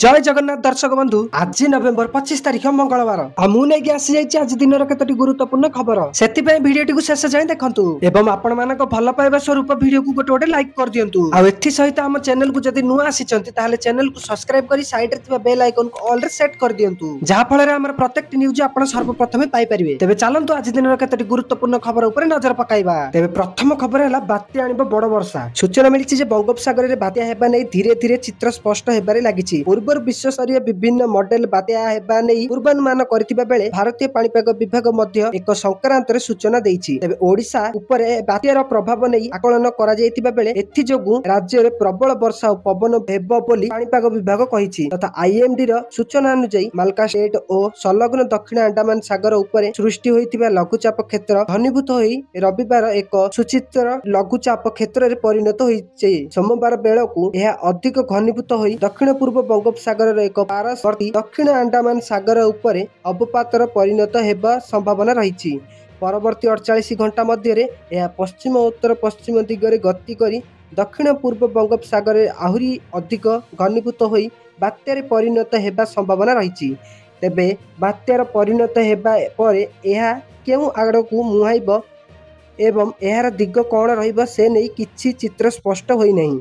जय जगन्नाथ दर्शक बंधु आज नवेम्बर 25 तारिख मंगलवार आज दिन केतोटी गुरुत्वपूर्ण खबर से भिडियो को शेष जाए देखु एवं आपण मान भल पाइबा स्वरूप भिडियो को गोटे लाइक कर दिंतु सहित आम चैनल को जदि नुआ आसी चैनल को सब्सक्राइब कर साइड रे बेल आइकन को ऑल रे सेट कर दिंतु जहाँ फल आम प्रत्येक न्यूज आप सर्वप्रथम पाइपर तेज चलतु आज दिन केतोटी गुरुत्वपूर्ण खबर उपर नजर पकाइबा तेज प्रथम खबर है बात्या आनिब बड़ वर्षा सूचना मिली बंगोपसागर में बात्या हेबा नहीं धीरे धीरे चित्र स्पष्ट हेबारे लागिछि पूर्व विश्वस्तरीय विभिन्न मॉडल बात्या हेबा नहीं पूर्वानुमान करथिबा बेले भारतीय पाणीपाग विभाग मध्य एक संक्रांत सूचना देइछि तेबे ओडिशा उपरे बात्यार प्रभाव नहीं आकलन करा जायतिबा बेले एथि जोगु राज्य रे प्रबल वर्षा और पवन हेबो बोली पाणीपाग विभाग कहिछि तथा आईएमडी र सूचना अनुसार मालका स्टेट और संलग्न दक्षिण अंडमान सागर उपरे सृष्टि होइतिबा लघुचाप क्षेत्र घनीभूत होई रविवार एक सूचित्र लघुचाप क्षेत्र रे परिणत होइछि सोमवार बेलकु यह अधिक घनीभूत होई दक्षिण पूर्व बंगोपसागर एक पारस्वर्ती दक्षिण अंडमान सागर उपरे अवपातर परिणत हेबा संभावना रही परवर्ती 48 घंटा मध्य यह पश्चिम उत्तर पश्चिम दिगरे गति करी दक्षिण पूर्व बंगोपसागर आहुरी अधिक घनीभूत होई बात्यारे परिणत हेबा संभावना रही तेबे बात्यार परिणत हेबा परे यह केउ आड़कू मुहाइब एवं यार दिग कौन रहिबा से नहीं किछि चित्र स्पष्ट होई नहीं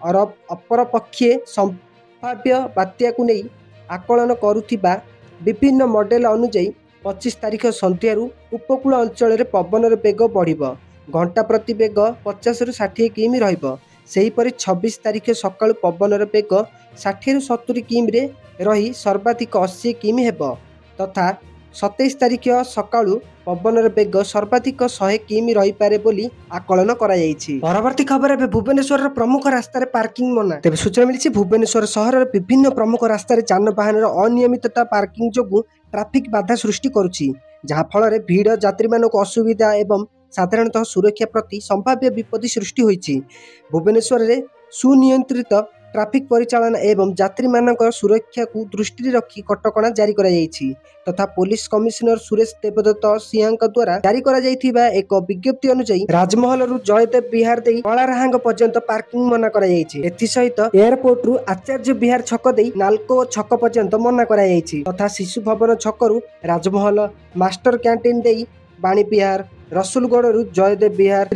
और अपर पक्षे संभाव्य बात्या को नहीं आकलन करुथिबा विभिन्न मॉडल अनुଯାयी 25 तारिख संध्यारू उपकूल अंचल पवन बेग बढ़िबो घंटा प्रति बेग 50 रु 60 किमी रहिबो सेहीपरि 26 तारिख सकाळु पवन बेग 60 रु 70 किमी रे रही सर्वाधिक 80 किमी हेबो तथा 27 तारिख सकाळु पवन बेग सर्वाधिक 100 किमी रही पारे बोली आकलन करा जायछि। परवर्ती खबर है भुवनेश्वर प्रमुख रास्तार पार्किंग मना तेज सूचना मिली भुवनेश्वर सहर विभिन्न प्रमुख रास्तार जानवाहन अनियमितता पार्किंग जोगु ट्राफिक बाधा सृष्टि करुछि जहाँ फल भीड़ यात्री मानक असुविधा एवं साधारणतः सुरक्षा प्रति संभाव्य विपत्ति सृष्टि होइछि भुवनेश्वर रे सुनियंत्रित ट्राफिक परिचालन एवं यात्री मानक सुरक्षा को दृष्टि रखी कटकणा जारी करा जायछि तथा पुलिस कमिश्नर सुरेश देवदत्त सिंह द्वारा जारी करा जायथिबा एक विज्ञप्ति अनुसार राजमहल रु जयदेव विहार देई कलारहांग पर्यंत पार्किंग मना करा जायछि एथि सहित एयरपोर्ट रु आचार्य विहार छक देई नालको छक पर्यंत मना करा जायछि तथा शिशु भवन छक रु राजमहल मास्टर कैंटीन देई बाणी विहार रसुलगढ़ रु जयदेव विहार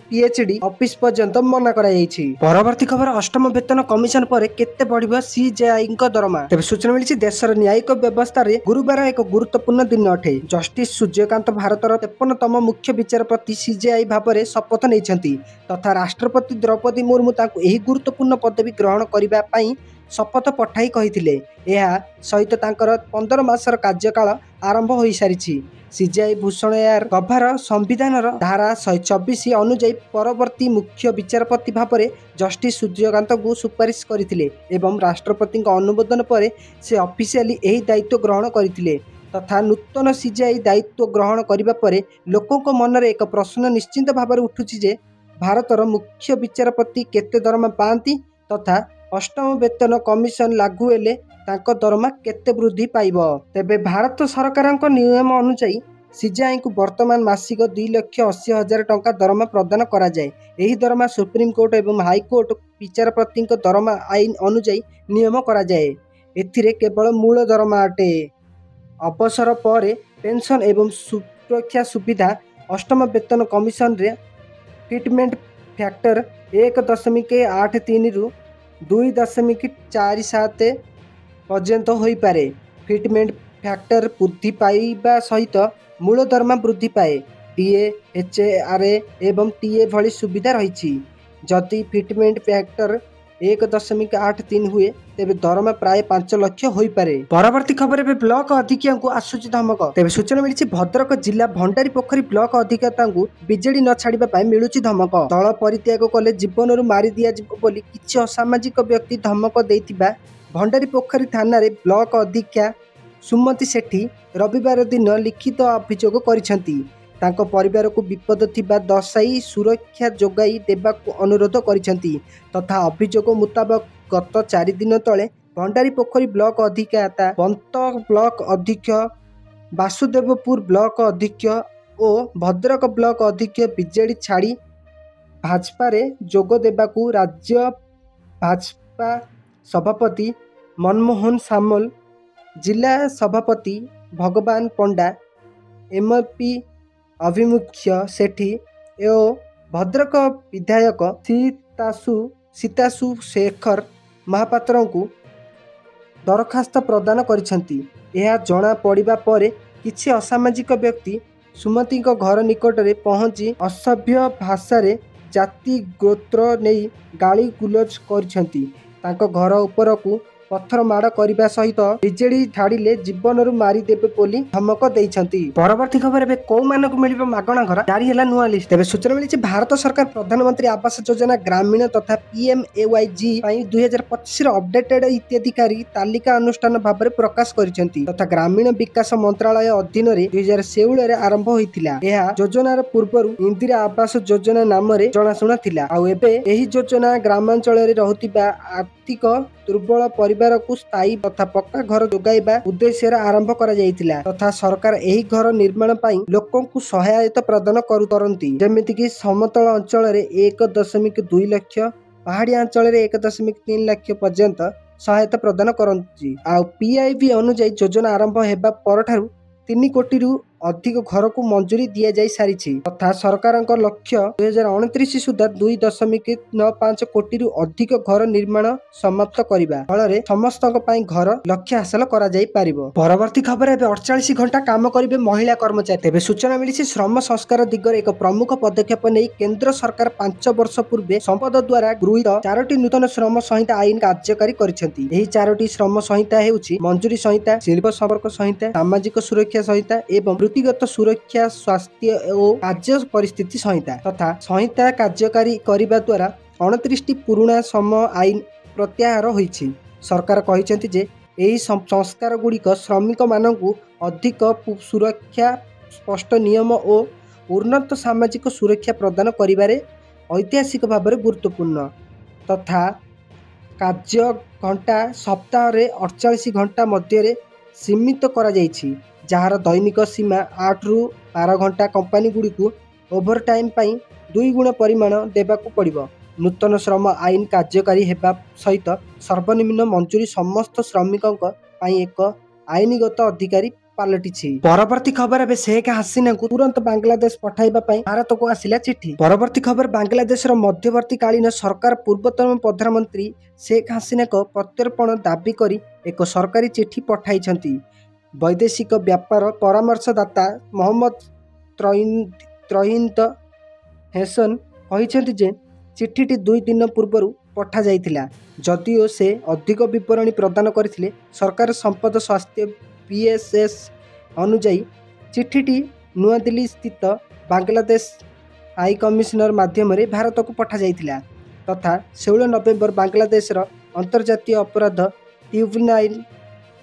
पीएचडी ऑफिस पर्यंत मना करा जायछि। परवर्ती खबर अष्टम वेतन कमिशन पर केते बढ़िबो सीजेआई दरमा तेज सूचना मिली देशर न्यायिक व्यवस्था रे गुरुवार एक गुरुत्वपूर्ण दिन अटे जस्टिस सूर्यकांत भारतर 53तम मुख्य विचारपति सीजेआई भाव में शपथ नहीं तथा राष्ट्रपति द्रौपदी मुर्मू तांको एही गुरुत्वपूर्ण पदवी ग्रहण करबा पई शपथ पठाई कहिथिले एहा सहित तांकर 15 मासर कार्यकाल आरंभ होई सारिछि सीजेआई भूषण यार गभार संविधान धारा 124 अनुଯାयी परवर्ती मुख्य विचारपति भाव में जस्टिस सूर्यकांत को सुपारिश करथिले एवं राष्ट्रपति अनुमोदन पर से ऑफिशियली यही दायित्व ग्रहण करथिले तथा नूतन सीजेआई दायित्व ग्रहण करिबा परे लोकों मन में एक प्रश्न निश्चिंत भाव में उठुछि जे भारतर मुख्य विचारपति केते दरमा पाती तथा अष्टम वेतन कमिशन लागू हेले तांको दरमा केते वृद्धि पाइबो तेबे भारत सरकारक नियम अनुसार सीजेआई को वर्तमान मासिक 2,80,000 टंका दरमा प्रदान करा जाए एही दरमा सुप्रीम कोर्ट एवं हाई कोर्ट विचारपति दरमा आईन अनुसार नियम करा जाए एथिरे केवल मूल दरमा अटे अवसर पर पेंशन एवं सुरक्षा सुविधा अष्टम वेतन कमिशन रे फिटमेंट फैक्टर 1.83 रु 2.47 पर्यंत होई पारे फिटमेंट फैक्टर वृद्धि पाइबा सहित मूल दरमा वृद्धि पाए डीए एचआरए एवं टीए भली सुविधा रही जदि फिटमेंट फैक्टर 1.83 हुए तेबे दरमा प्राय 5 लाख होई पारे। परवर्ती खबर में ब्लॉक अधिकारी को आसुची धमक तेबे सूचना मिली भद्रक जिला भंडारी पोखरी ब्लॉक अधिकारी को बिजेडी न छाड़ा मिलुची धमक दल परित्याग कले जीवन रु मारी दिया जिवो बोली किछि असामाजिक व्यक्ति धमक देइतिबा भंडारी पोखरी थाना रे ब्लॉक अधीक्षा सुमति सेठी रविवार दिन लिखित अभियोग करिसेंती तांको परिवार को विपद थिबा दर्शाई सुरक्षा जोगाई देबा को अनुरोध करिसेंती तथा अभियोग मुताबक गत 4 दिन तले भंडारी पोखरी ब्लॉक अधिकारी पंत ब्लॉक अध्यक्ष वासुदेवपुर ब्लॉक अध्यक्ष और भद्रक ब्लॉक अध्यक्ष बिजेडी छाड़ी भाजपा रे जोग देबा को राज्य भाजपा सभापति मनमोहन सामल, जिला सभापति भगवान पंडा, एमपी अभिमुख्य सेठी और भद्रक विधायक सीतासु शेखर महापात्र को दरखास्त प्रदान करिसेंती। यह जना पड़िबा परे किछि असामाजिक व्यक्ति सुमती घर निकट में पहुंची असभ्य भाषा जाति गोत्र नहीं गाली गुलज करिसेंती। तांको घर उपरकू पत्थर माड़ करने सहित बिजेडी ढाड़िले जीवनरू मारिदेवे बोली धमक देइछंती। परवर्ती खबर एबे को मानक मिलिबो मागणा घर जारी हैला नुआ लिस्ट। तेबे सूचना मिली भारत सरकार प्रधानमंत्री आवास योजना ग्रामीण तथा पीएमएवाईजी 2025 अपडेटेड हिताधिकारी तालिका अनुष्ठान भाव प्रकाश करिसेंती तथा ग्रामीण विकास मंत्रालय अधीन रे 2016 रे आरंभ होइतिला। एहा योजनार पूर्वरु इंदिरा आवास योजना नाम रे जणाशुना थिला। आ एबे एही योजना ग्रामांचल रे रहुतिबा आर्थिक दुर्बल परिवार को स्थायी तथा पक्का घर जोगाइबा उद्देश्य आरंभ करा जाइतिला तथा सरकार एही घर निर्माण पाई लोकों को सहायता प्रदान करती। जेमिति कि समतल अंचल रे 1.2 लाख, पहाड़िया अंचल रे 1.3 लाख पर्यंत सहायता प्रदान करती। आ पीआईबी अनुसार योजना आरंभ हेबा परठारु 3 कोटी रु अधिक घर को मंजूरी दिया जाई सारिछि तथा सरकार लक्ष्य 2029 सुधा 2.95 कोटी रु अधिक घर निर्माण समाप्त करिबा फल समस्त घर लक्ष्य हासिल करा जाई पारिबो। परवर्ती खबर एबे 48 घंटा काम करिबे महिला कर्मचारी। तेबे सूचना मिली श्रम संस्कार दिगरे एक प्रमुख पदक्षेप नहीं केंद्र सरकार 5 वर्ष पूर्व संपद द्वारा गृहीत 4टी नूतन श्रम संहिता आईन कार्यकारी करिसेंती। एही 4टी श्रम संहिता हेउछि मंजूरी संहिता, शिल्प संपर्क संहिता, सामाजिक सुरक्षा संहिता एवं वृत्तिगत सुरक्षा, स्वास्थ्य और कार्य परिस्थिति संहिता तथा संहिता कार्यकारी करने द्वारा 29टी पुराना श्रम आईन प्रत्याहार होइछि। सरकार कहिसेंती जे एही संस्कार गुड़िक श्रमिक मानकु अधिक सुरक्षा, स्पष्ट नियम और उन्नत सामाजिक सुरक्षा प्रदान करिबारे ऐतिहासिक भाव में गुरुत्वपूर्ण तथा कार्य घंटा सप्ताह रे 48 घंटा मध्य सीमित करा जाइछि, जार दैनिक सीमा 8 रु 12 घंटा। कंपनी गुड़ी को ओभर टाइम पाई 2 गुण परिमाण देबाकू पड़िबो। नूतन श्रम आईन कार्यकारी हेबा सहित सर्वनिम्न मंजूरी समस्त श्रमिकों पाई एक आईनगत अधिकारी पालटिछि। परवर्ती खबर एबे शेख हसीना को तुरंत बांग्लादेश पठाइबा पाई भारत को आसिला चिट्ठी। परवर्ती खबर बांग्लादेश मध्यवर्तीकालीन सरकार पूर्वतन प्रधानमंत्री शेख हसीना को प्रत्यर्पण दाबी करी एक सरकारी चिट्ठी पठाइछंती। वैदेशिक व्यापार परामर्शदाता मोहम्मद त्रहिंत हेसन कहिसेंती जे चिट्ठीटी 2 दिन पूर्व पठा जाइतिला। जदिओ से अधिक विवरणी प्रदान करथिले सरकार संपद स्वास्थ्य पीएसएस अनुଯାयी चिट्ठीटी नुआ दिल्ली स्थित बांग्लादेश हाई कमिशनर माध्यम भारत को पठा जाइतिला तथा 16 नवेम्बर बांग्लादेश अंतर्जातीय अपराध ट्रिब्यूनाल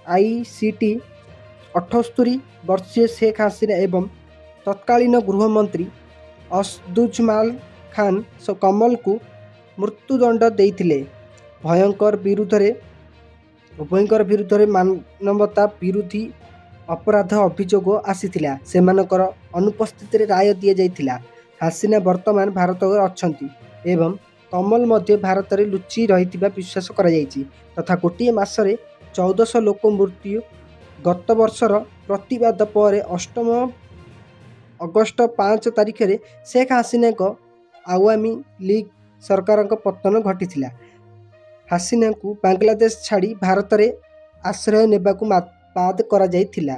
आईसीटी 78 वर्षीय शेख हसीना एवं तत्कालीन गृहमंत्री असदुज्जमान खान कमल को मृत्युदंड देइथिले। उभयंकर विरुद्ध मानवता विरोधी अपराध अभियोग आसीथिला। सेमानकर अनुपस्थिति राय दि जाइथिला। हसीना वर्तमान भारत अछंती एवं कमल मध्य भारत में लुचि रही विश्वास करा जाइछि तथा गोटे मासरे 1400 लोक मृत्यु। गत वर्षर प्रतिवाद पर 8 अगस्ट 5 तारिख रे शेख हसीना को आवामी लीग सरकार पतन घटी। हसीना को बांग्लादेश छाड़ी भारत में आश्रय नेबाकू बाद करा जाइथिला।